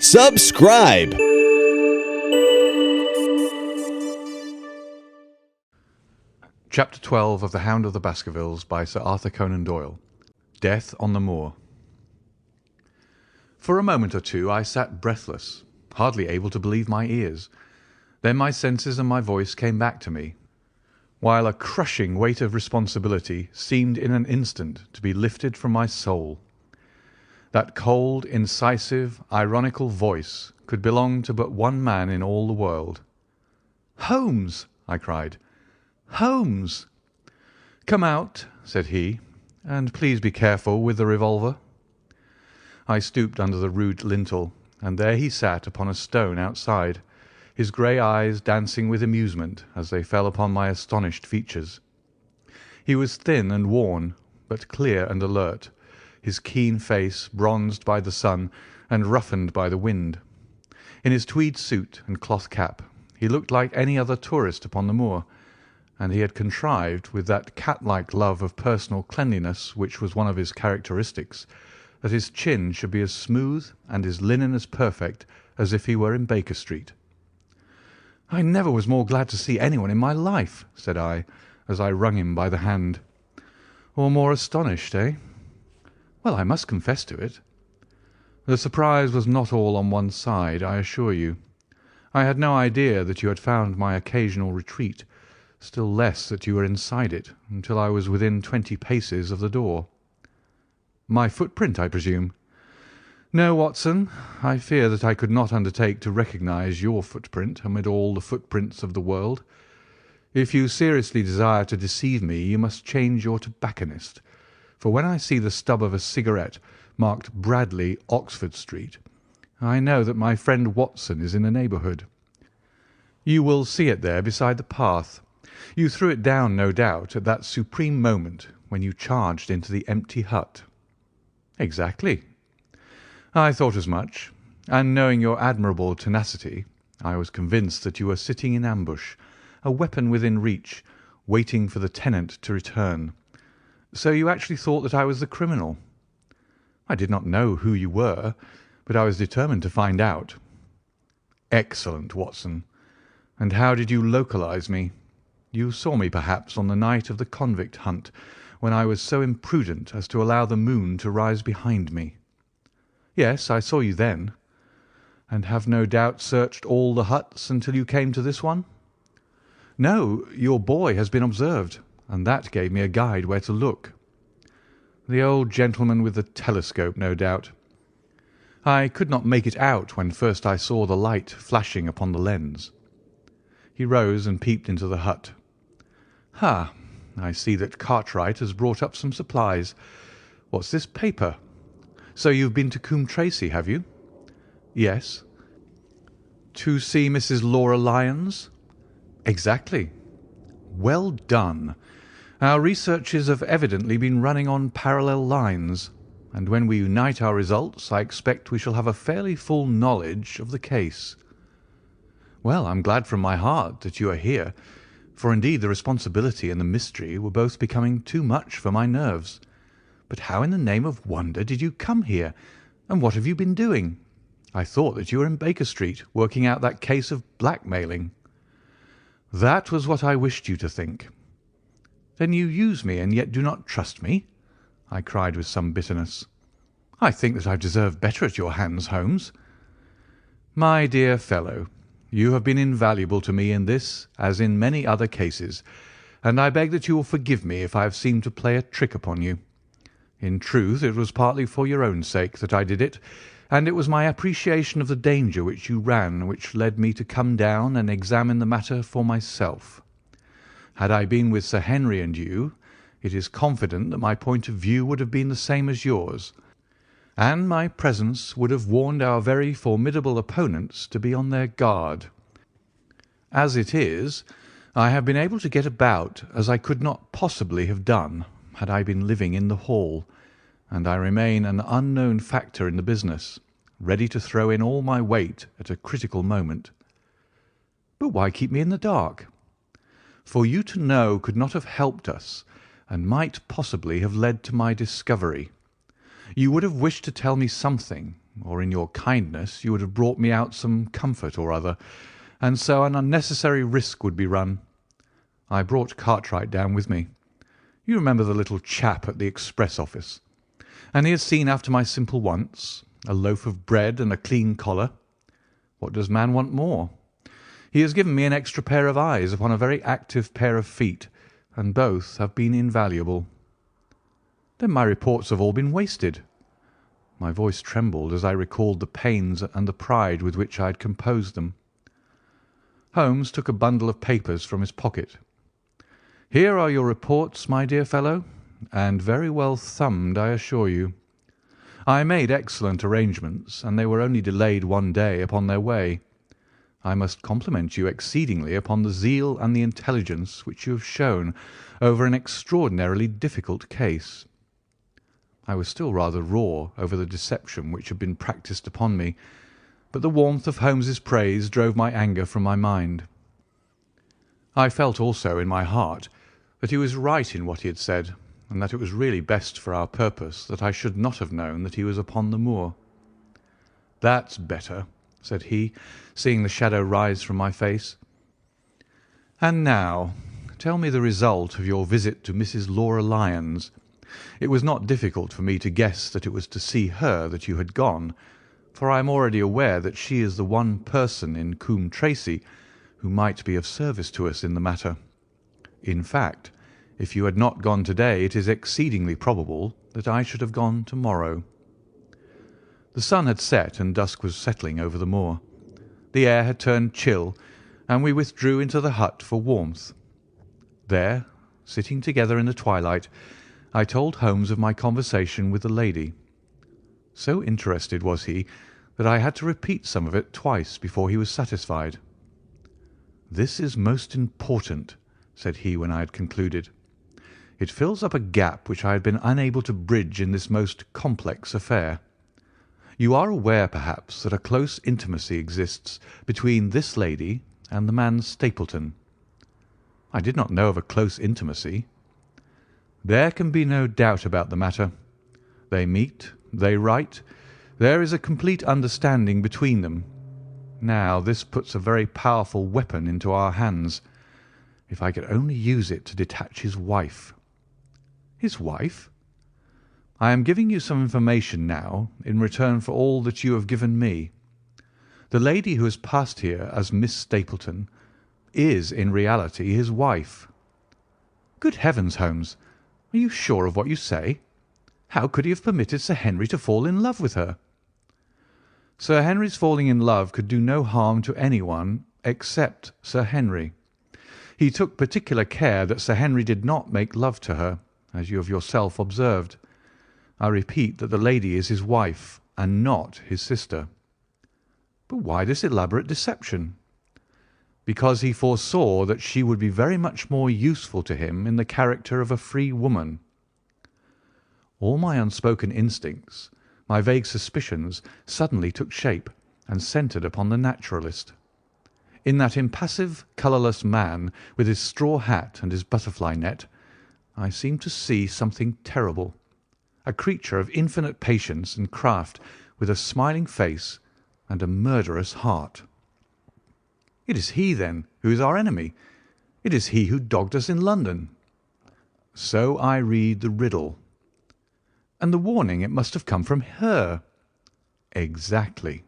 Subscribe. Chapter 12 of The Hound of the Baskervilles by Sir Arthur Conan Doyle. Death on the Moor. For a moment or two I sat breathless, hardly able to believe my ears. Then my senses and my voice came back to me, while a crushing weight of responsibility seemed in an instant to be lifted from my soul. That cold, incisive, ironical voice could belong to but one man in all the world. "Holmes!" I cried. "Holmes!" "Come out," said he, "and please be careful with the revolver." I stooped under the rude lintel, and there he sat upon a stone outside, his grey eyes dancing with amusement as they fell upon my astonished features. He was thin and worn, but clear and alert, his keen face bronzed by the sun and roughened by the wind. In his tweed suit and cloth cap he looked like any other tourist upon the moor, and he had contrived, with that cat-like love of personal cleanliness which was one of his characteristics, that his chin should be as smooth and his linen as perfect as if he were in Baker Street. "I never was more glad to see anyone in my life," said I, as I wrung him by the hand. "Or more astonished, eh?" "Well, I must confess to it." "The surprise was not all on one side, I assure you. I had no idea that you had found my occasional retreat, still less that you were inside it, until I was within 20 paces of the door." "My footprint, I presume?" "No, Watson. I fear that I could not undertake to recognize your footprint amid all the footprints of the world. If you seriously desire to deceive me, you must change your tobacconist, for when I see the stub of a cigarette marked Bradley, Oxford Street, I know that my friend Watson is in the neighbourhood. You will see it there beside the path. You threw it down, no doubt, at that supreme moment when you charged into the empty hut." "Exactly." "I thought as much, and knowing your admirable tenacity, I was convinced that you were sitting in ambush, a weapon within reach, waiting for the tenant to return. So you actually thought that I was the criminal?" "I did not know who you were, but I was determined to find out." "Excellent, Watson. And how did you localize me? You saw me, perhaps, on the night of the convict hunt, when I was so imprudent as to allow the moon to rise behind me." "Yes, I saw you then." "And have no doubt searched all the huts until you came to this one?" "No, your boy has been observed, and that gave me a guide where to look." "The old gentleman with the telescope, no doubt." "I could not make it out when first I saw the light flashing upon the lens." He rose and peeped into the hut. "Ha! I see that Cartwright has brought up some supplies. What's this paper? So you've been to Coombe Tracey, have you?" "Yes." "To see Mrs. Laura Lyons?" "Exactly." "Well done. Our researches have evidently been running on parallel lines, and when we unite our results I expect we shall have a fairly full knowledge of the case." "Well, I'm glad from my heart that you are here, for indeed the responsibility and the mystery were both becoming too much for my nerves. But how in the name of wonder did you come here, and what have you been doing? I thought that you were in Baker Street working out that case of blackmailing." "That was what I wished you to think." "Then you use me and yet do not trust me?" I cried with some bitterness. "I think that I've deserved better at your hands, Holmes." "My dear fellow, you have been invaluable to me in this as in many other cases, and I beg that you will forgive me if I have seemed to play a trick upon you. In truth, it was partly for your own sake that I did it, and it was my appreciation of the danger which you ran which led me to come down and examine the matter for myself. Had I been with Sir Henry and you, it is confident that my point of view would have been the same as yours, and my presence would have warned our very formidable opponents to be on their guard. As it is, I have been able to get about as I could not possibly have done had I been living in the Hall, and I remain an unknown factor in the business, ready to throw in all my weight at a critical moment." "But why keep me in the dark?" "For you to know could not have helped us, and might possibly have led to my discovery. You would have wished to tell me something, or in your kindness you would have brought me out some comfort or other, and so an unnecessary risk would be run. I brought Cartwright down with me. You remember the little chap at the express office, and he has seen after my simple wants, a loaf of bread and a clean collar. What does man want more? He has given me an extra pair of eyes upon a very active pair of feet, and both have been invaluable. Then my reports have all been wasted. My voice trembled as I recalled the pains and the pride with which I had composed them. Holmes took a bundle of papers from his pocket. Here are your reports, my dear fellow, and very well thumbed, I assure you. I made excellent arrangements, and they were only delayed one day upon their way. I must compliment you exceedingly upon the zeal and the intelligence which you have shown over an extraordinarily difficult case. I was still rather raw over the deception which had been practised upon me, but the warmth of Holmes's praise drove my anger from my mind. I felt also in my heart that he was right in what he had said, and that it was really best for our purpose that I should not have known that he was upon the moor. "That's better," said he, seeing the shadow rise from my face. "And now tell me the result of your visit to Mrs. Laura Lyons. It was not difficult for me to guess that it was to see her that you had gone, for I am already aware that she is the one person in Coombe Tracey who might be of service to us in the matter. In fact, if you had not gone to-day, it is exceedingly probable that I should have gone to-morrow." The sun had set and dusk was settling over the moor. The air had turned chill, and we withdrew into the hut for warmth. There, sitting together in the twilight, I told Holmes of my conversation with the lady. So interested was he that I had to repeat some of it twice before he was satisfied. "This is most important," said he when I had concluded. "It fills up a gap which I had been unable to bridge in this most complex affair. You are aware, perhaps, that a close intimacy exists between this lady and the man Stapleton." "I did not know of a close intimacy." "There can be no doubt about the matter. They meet, they write, there is a complete understanding between them. Now this puts a very powerful weapon into our hands. If I could only use it to detach his wife." "His wife?" "I am giving you some information now in return for all that you have given me. The lady who has passed here as Miss Stapleton is in reality his wife." "Good heavens, Holmes! Are you sure of what you say? How could he have permitted Sir Henry to fall in love with her?" "Sir Henry's falling in love could do no harm to anyone except Sir Henry. He took particular care that Sir Henry did not make love to her, as you have yourself observed. I repeat that the lady is his wife and not his sister." "But why this elaborate deception?" "Because he foresaw that she would be very much more useful to him in the character of a free woman." All my unspoken instincts, my vague suspicions, suddenly took shape and centred upon the naturalist. In that impassive, colourless man, with his straw hat and his butterfly net, I seemed to see something terrible, a creature of infinite patience and craft, with a smiling face and a murderous heart. "It is he, then, who is our enemy. It is he who dogged us in London." "So I read the riddle." "And the warning, it must have come from her." "Exactly."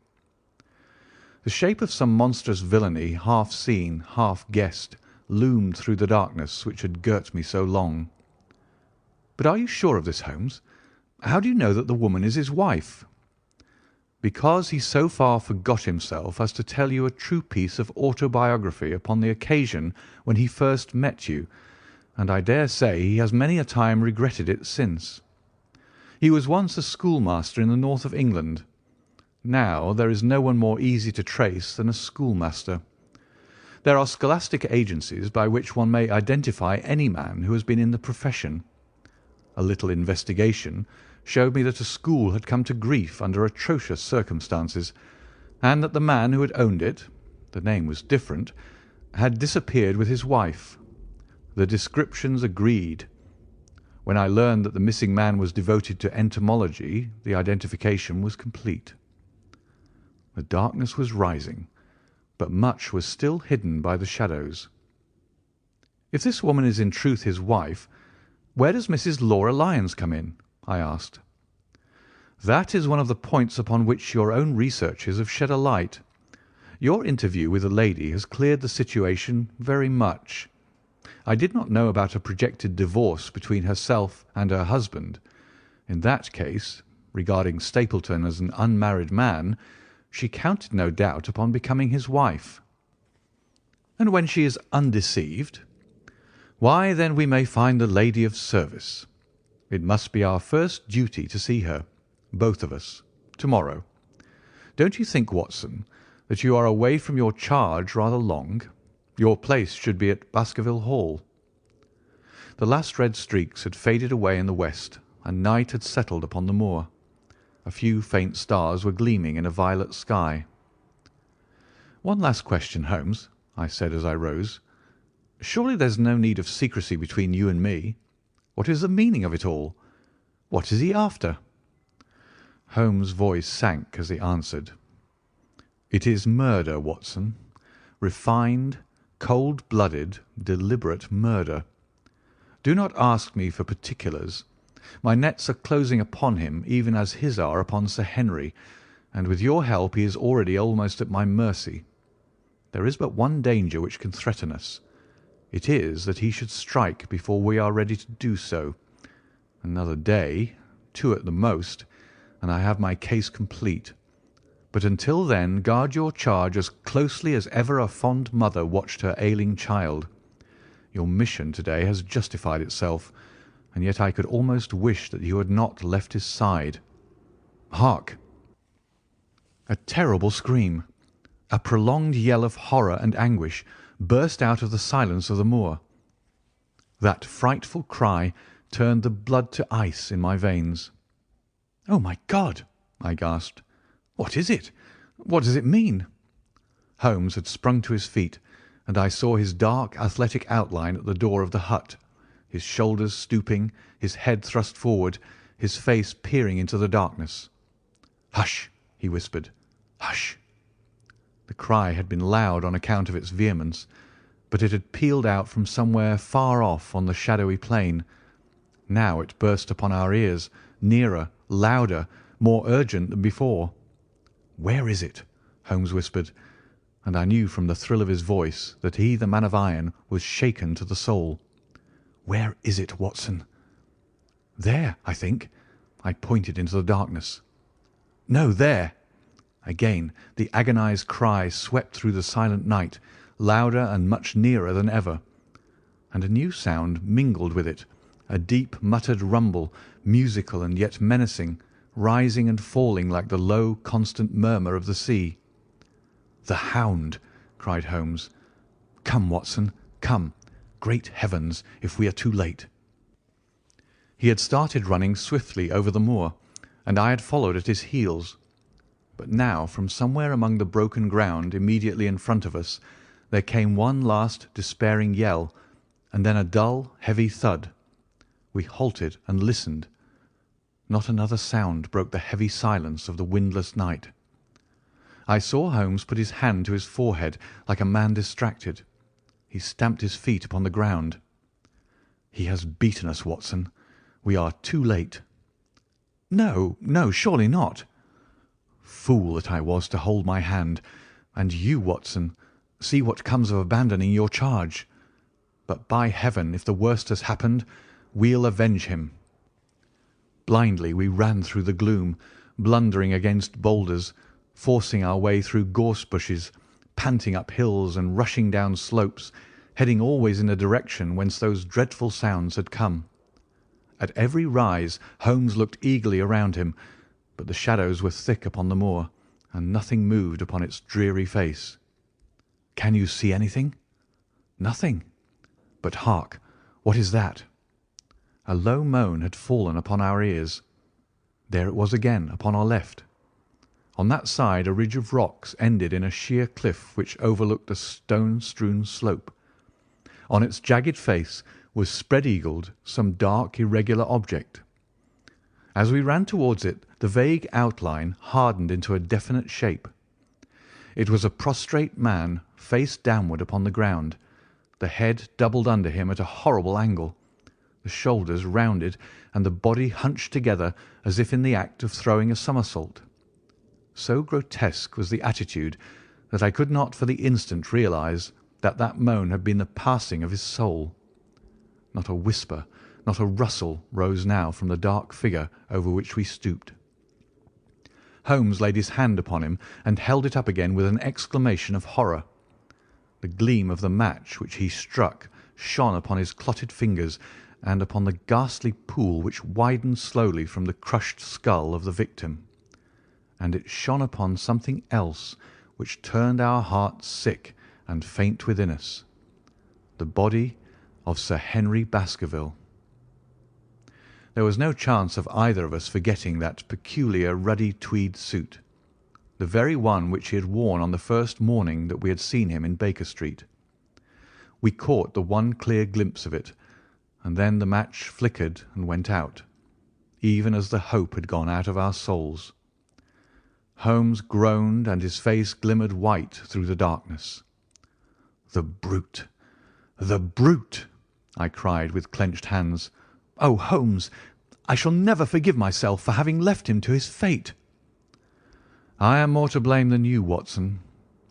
The shape of some monstrous villainy, half seen, half guessed, loomed through the darkness which had girt me so long. "But are you sure of this, Holmes? How do you know that the woman is his wife?" "Because he so far forgot himself as to tell you a true piece of autobiography upon the occasion when he first met you, and I dare say he has many a time regretted it since. He was once a schoolmaster in the north of England. Now there is no one more easy to trace than a schoolmaster. There are scholastic agencies by which one may identify any man who has been in the profession. A little investigation showed me that a school had come to grief under atrocious circumstances, and that the man who had owned it, the name was different, had disappeared with his wife. The descriptions agreed. When I learned that the missing man was devoted to entomology, the identification was complete. The darkness was rising, but much was still hidden by the shadows. "If this woman is in truth his wife, where does Mrs. Laura Lyons come in?" I asked. "That is one of the points upon which your own researches have shed a light. Your interview with the lady has cleared the situation very much. I did not know about a projected divorce between herself and her husband. In that case, regarding Stapleton as an unmarried man, she counted no doubt upon becoming his wife." "And when she is undeceived?" "Why, then we may find the lady of service. It must be our first duty to see her, both of us, to-morrow. Don't you think, Watson, that you are away from your charge rather long? Your place should be at Baskerville Hall." The last red streaks had faded away in the west, and night had settled upon the moor. A few faint stars were gleaming in a violet sky. "One last question, Holmes," I said as I rose. "Surely there's no need of secrecy between you and me. What is the meaning of it all? What is he after?" Holmes' voice sank as he answered. "It is murder, Watson. Refined, cold-blooded, deliberate murder. Do not ask me for particulars. My nets are closing upon him even as his are upon Sir Henry, and with your help he is already almost at my mercy. There is but one danger which can threaten us. It is that he should strike before we are ready to do so. Another day, 2 at the most, and I have my case complete. But until then guard your charge as closely as ever a fond mother watched her ailing child. Your mission to-day has justified itself, and yet I could almost wish that you had not left his side. Hark!" A terrible scream, a prolonged yell of horror and anguish, burst out of the silence of the moor. That frightful cry turned the blood to ice in my veins. "Oh, my God!" I gasped. "What is it? What does it mean?" Holmes had sprung to his feet, and I saw his dark, athletic outline at the door of the hut, his shoulders stooping, his head thrust forward, his face peering into the darkness. "Hush!" he whispered. "Hush!" The cry had been loud on account of its vehemence, but it had pealed out from somewhere far off on the shadowy plain. Now it burst upon our ears, nearer, louder, more urgent than before. "Where is it?" Holmes whispered, and I knew from the thrill of his voice that he, the man of iron, was shaken to the soul. "Where is it, Watson?" "There, I think." I pointed into the darkness. "No, there." Again the agonized cry swept through the silent night, louder and much nearer than ever. And a new sound mingled with it, a deep muttered rumble, musical and yet menacing, rising and falling like the low, constant murmur of the sea. "The Hound!" cried Holmes. "Come, Watson, come. Great heavens, if we are too late!" He had started running swiftly over the moor, and I had followed at his heels. But now from somewhere among the broken ground immediately in front of us there came one last despairing yell, and then a dull, heavy thud. We halted and listened. Not another sound broke the heavy silence of the windless night. I saw Holmes put his hand to his forehead like a man distracted. He stamped his feet upon the ground. "He has beaten us, Watson. We are too late." "No, no, surely not." Fool that I was to hold my hand. And you, Watson, see what comes of abandoning your charge. But by heaven, if the worst has happened, we'll avenge him. Blindly we ran through the gloom, blundering against boulders, forcing our way through gorse bushes, panting up hills and rushing down slopes, heading always in the direction whence those dreadful sounds had come. At every rise Holmes looked eagerly around him, but the shadows were thick upon the moor, and nothing moved upon its dreary face. "Can you see anything?" "Nothing." "But hark! What is that?" A low moan had fallen upon our ears. There it was again upon our left. On that side a ridge of rocks ended in a sheer cliff which overlooked a stone-strewn slope. On its jagged face was spread-eagled some dark, irregular object. As we ran towards it, the vague outline hardened into a definite shape. It was a prostrate man, face downward upon the ground, the head doubled under him at a horrible angle, the shoulders rounded, and the body hunched together as if in the act of throwing a somersault. So grotesque was the attitude that I could not for the instant realize that that moan had been the passing of his soul. Not a whisper, not a rustle rose now from the dark figure over which we stooped. Holmes laid his hand upon him and held it up again with an exclamation of horror. The gleam of the match which he struck shone upon his clotted fingers and upon the ghastly pool which widened slowly from the crushed skull of the victim. And it shone upon something else which turned our hearts sick and faint within us, the body of Sir Henry Baskerville. There was no chance of either of us forgetting that peculiar ruddy tweed suit, the very one which he had worn on the first morning that we had seen him in Baker Street. We caught the one clear glimpse of it, and then the match flickered and went out, even as the hope had gone out of our souls. Holmes groaned, and his face glimmered white through the darkness. "The brute! The brute!" I cried with clenched hands. "Oh, Holmes, I shall never forgive myself for having left him to his fate." "I am more to blame than you, Watson.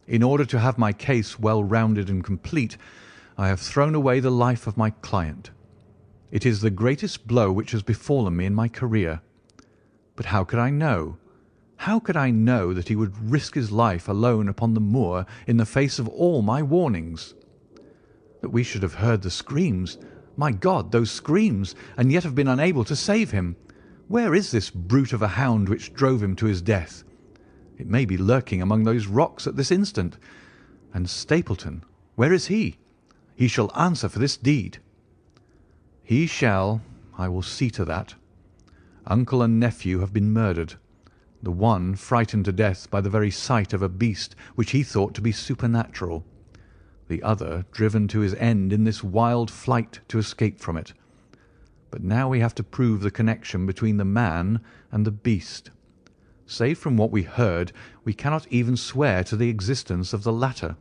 In order to have my case well rounded and complete, I have thrown away the life of my client. It is the greatest blow which has befallen me in my career. But how could I know? How could I know that he would risk his life alone upon the moor in the face of all my warnings? That we should have heard the screams, my God, those screams, and yet have been unable to save him. Where is this brute of a hound which drove him to his death? It may be lurking among those rocks at this instant. And Stapleton, where is he? He shall answer for this deed." "He shall. I will see to that. Uncle and nephew have been murdered, the one frightened to death by the very sight of a beast which he thought to be supernatural, the other driven to his end in this wild flight to escape from it. But now we have to prove the connection between the man and the beast. Save from what we heard, we cannot even swear to the existence of the latter,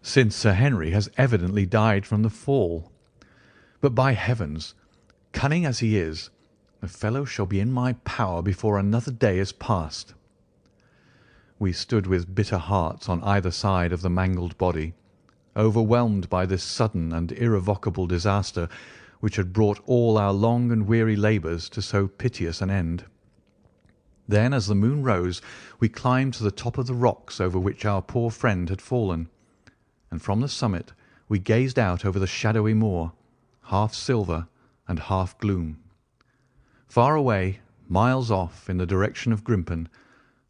since Sir Henry has evidently died from the fall. But by heavens, cunning as he is, the fellow shall be in my power before another day is passed." We stood with bitter hearts on either side of the mangled body, overwhelmed by this sudden and irrevocable disaster which had brought all our long and weary labours to so piteous an end. Then, as the moon rose, we climbed to the top of the rocks over which our poor friend had fallen, and from the summit we gazed out over the shadowy moor, half silver and half gloom. Far away, miles off in the direction of Grimpen,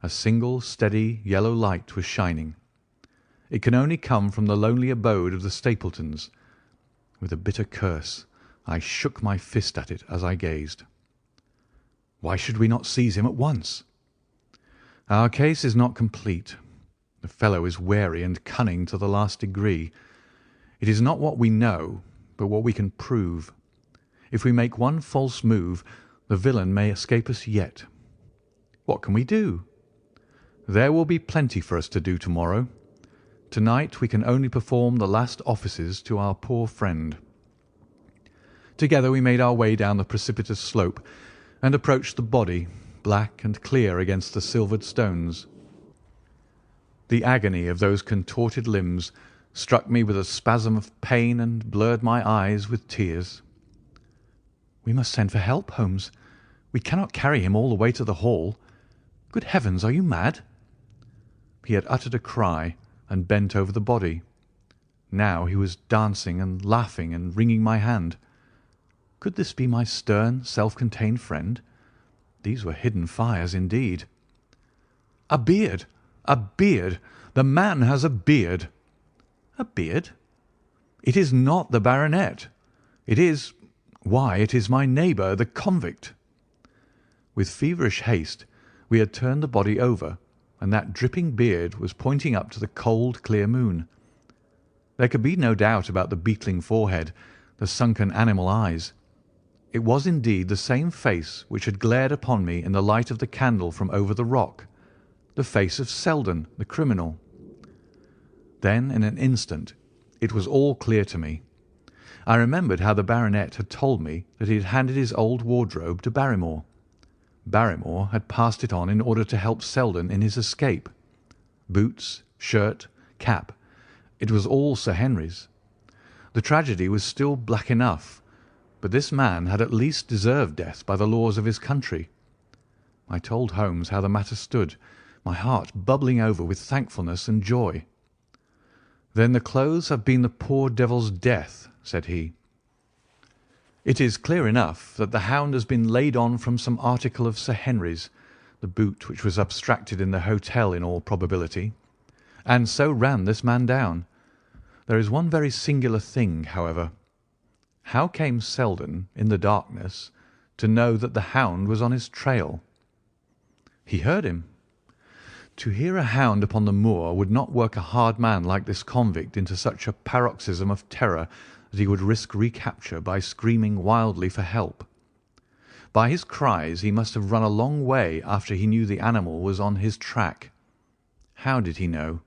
a single steady yellow light was shining. It can only come from the lonely abode of the Stapletons. With a bitter curse, I shook my fist at it as I gazed. Why should we not seize him at once? Our case is not complete. The fellow is wary and cunning to the last degree. It is not what we know, but what we can prove. If we make one false move, the villain may escape us yet. What can we do? There will be plenty for us to do tomorrow. Tonight we can only perform the last offices to our poor friend. Together we made our way down the precipitous slope and approached the body, black and clear against the silvered stones. The agony of those contorted limbs struck me with a spasm of pain and blurred my eyes with tears. "We must send for help, Holmes. We cannot carry him all the way to the Hall. Good heavens, are you mad?" He had uttered a cry and bent over the body. Now he was dancing and laughing and wringing my hand. Could this be my stern, self-contained friend? These were hidden fires indeed. "A beard! A beard! The man has a beard!" "A beard? It is not the baronet. It is— why, it is my neighbour, the convict." With feverish haste we had turned the body over, and that dripping beard was pointing up to the cold, clear moon. There could be no doubt about the beetling forehead, the sunken animal eyes. It was indeed the same face which had glared upon me in the light of the candle from over the rock, the face of Selden, the criminal, Then, in an instant, it was all clear to me. I remembered how the baronet had told me that he had handed his old wardrobe to Barrymore. Barrymore had passed it on in order to help Selden in his escape. Boots, shirt, cap, it was all Sir Henry's. The tragedy was still black enough, but this man had at least deserved death by the laws of his country. I told Holmes how the matter stood, my heart bubbling over with thankfulness and joy. "Then the clothes have been the poor devil's death," said he. "It is clear enough that the Hound has been laid on from some article of Sir Henry's, the boot which was abstracted in the hotel in all probability, and so ran this man down. There is one very singular thing, however. How came Selden, in the darkness, to know that the Hound was on his trail?" "He heard him. To hear a hound upon the moor would not work a hard man like this convict into such a paroxysm of terror that he would risk recapture by screaming wildly for help. By his cries he must have run a long way after he knew the animal was on his track. How did he know?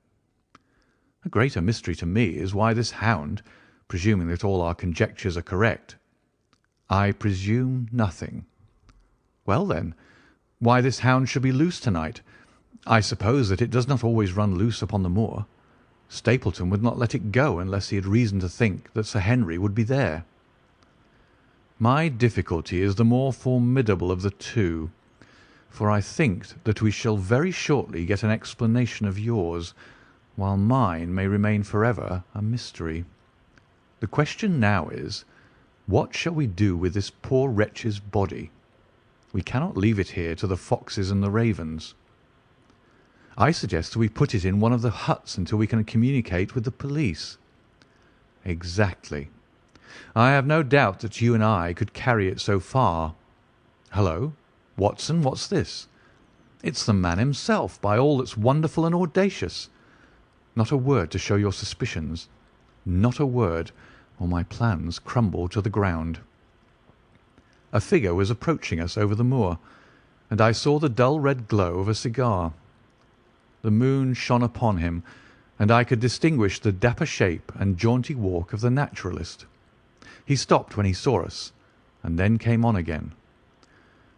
A greater mystery to me is why this hound, presuming that all our conjectures are correct— I presume nothing. Well, then, why this hound should be loose tonight. I suppose that it does not always run loose upon the moor. Stapleton would not let it go unless he had reason to think that Sir Henry would be there. My difficulty is the more formidable of the two, for I think that we shall very shortly get an explanation of yours, while mine may remain forever a mystery. The question now is, what shall we do with this poor wretch's body? We cannot leave it here to the foxes and the ravens. I suggest that we put it in one of the huts until we can communicate with the police." "Exactly. I have no doubt that you and I could carry it so far. Hullo, Watson, what's this? It's the man himself, by all that's wonderful and audacious. Not a word to show your suspicions. Not a word, or my plans crumble to the ground." A figure was approaching us over the moor, and I saw the dull red glow of a cigar. The moon shone upon him, and I could distinguish the dapper shape and jaunty walk of the naturalist. He stopped when he saw us, and then came on again.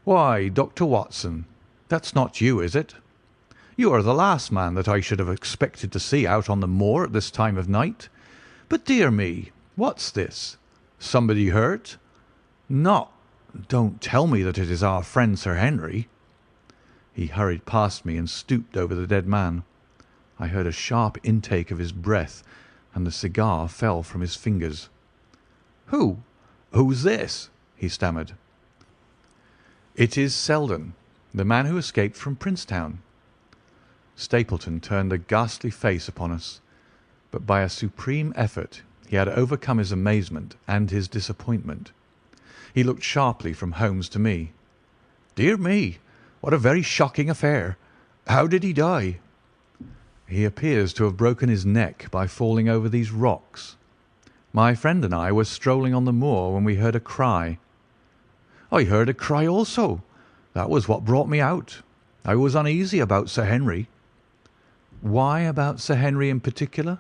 "Why, Dr. Watson, that's not you, is it? You are the last man that I should have expected to see out on the moor at this time of night. But dear me, what's this? Somebody hurt? Not— Don't tell me that it is our friend Sir Henry." He hurried past me and stooped over the dead man. I heard a sharp intake of his breath, and the cigar fell from his fingers. Who's this?" he stammered. "It is Selden, the man who escaped from Princetown." Stapleton turned a ghastly face upon us, but by a supreme effort he had overcome his amazement and his disappointment. He looked sharply from Holmes to me. "Dear me, what a very shocking affair! How did he die?" "He appears to have broken his neck by falling over these rocks. My friend and I were strolling on the moor when we heard a cry." "I heard a cry also. That was what brought me out. I was uneasy about Sir Henry." "Why about Sir Henry in particular?"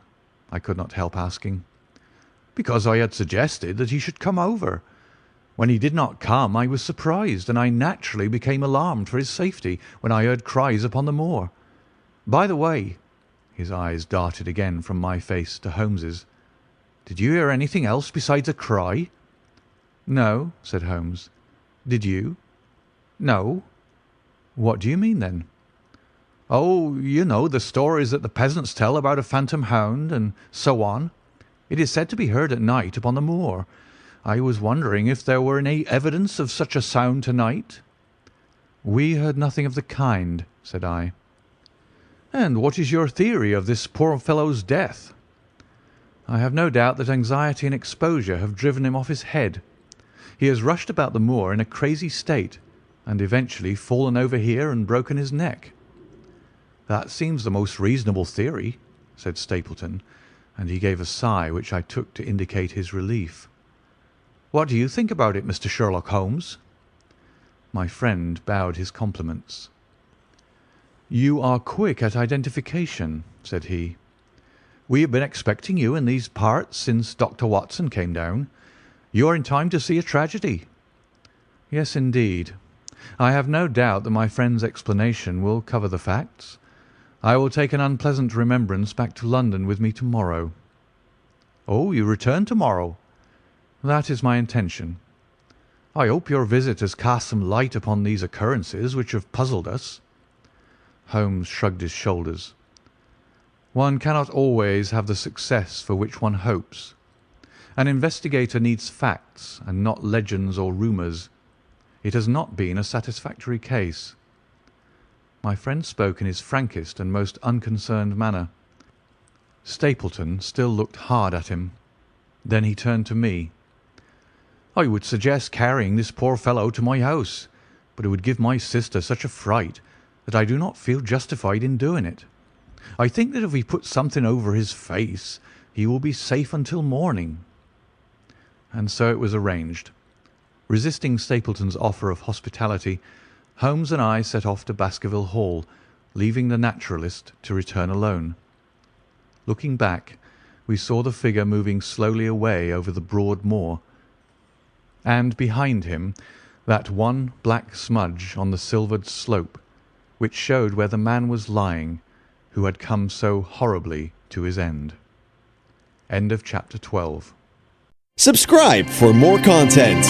I could not help asking. "Because I had suggested that he should come over. When he did not come, I was surprised, and I naturally became alarmed for his safety when I heard cries upon the moor. By the way," his eyes darted again from my face to Holmes's, "did you hear anything else besides a cry?" "No," said Holmes. "Did you?" "No." "What do you mean, then?" "Oh, you know the stories that the peasants tell about a phantom hound, and so on. It is said to be heard at night upon the moor. I was wondering if there were any evidence of such a sound to-night." "We heard nothing of the kind," said I. "And what is your theory of this poor fellow's death?" "I have no doubt that anxiety and exposure have driven him off his head. He has rushed about the moor in a crazy state, and eventually fallen over here and broken his neck." "That seems the most reasonable theory," said Stapleton, and he gave a sigh which I took to indicate his relief. "What do you think about it, Mr. Sherlock Holmes?" My friend bowed his compliments. "You are quick at identification," said he. We have been expecting you in these parts since Dr. Watson came down. You are in time to see a tragedy." "Yes, indeed. I have no doubt that my friend's explanation will cover the facts. I will take an unpleasant remembrance back to London with me tomorrow." "Oh, you return tomorrow?" "That is my intention." "I hope your visit has cast some light upon these occurrences which have puzzled us." Holmes shrugged his shoulders. "One cannot always have the success for which one hopes. An investigator needs facts and not legends or rumours. It has not been a satisfactory case." My friend spoke in his frankest and most unconcerned manner. Stapleton still looked hard at him. Then he turned to me. "I would suggest carrying this poor fellow to my house, but it would give my sister such a fright that I do not feel justified in doing it. I think that if we put something over his face, he will be safe until morning." And so it was arranged. Resisting Stapleton's offer of hospitality, Holmes and I set off to Baskerville Hall, leaving the naturalist to return alone. Looking back, we saw the figure moving slowly away over the broad moor, and behind him that one black smudge on the silvered slope, which showed where the man was lying who had come so horribly to his end. End of chapter 12. Subscribe for more content.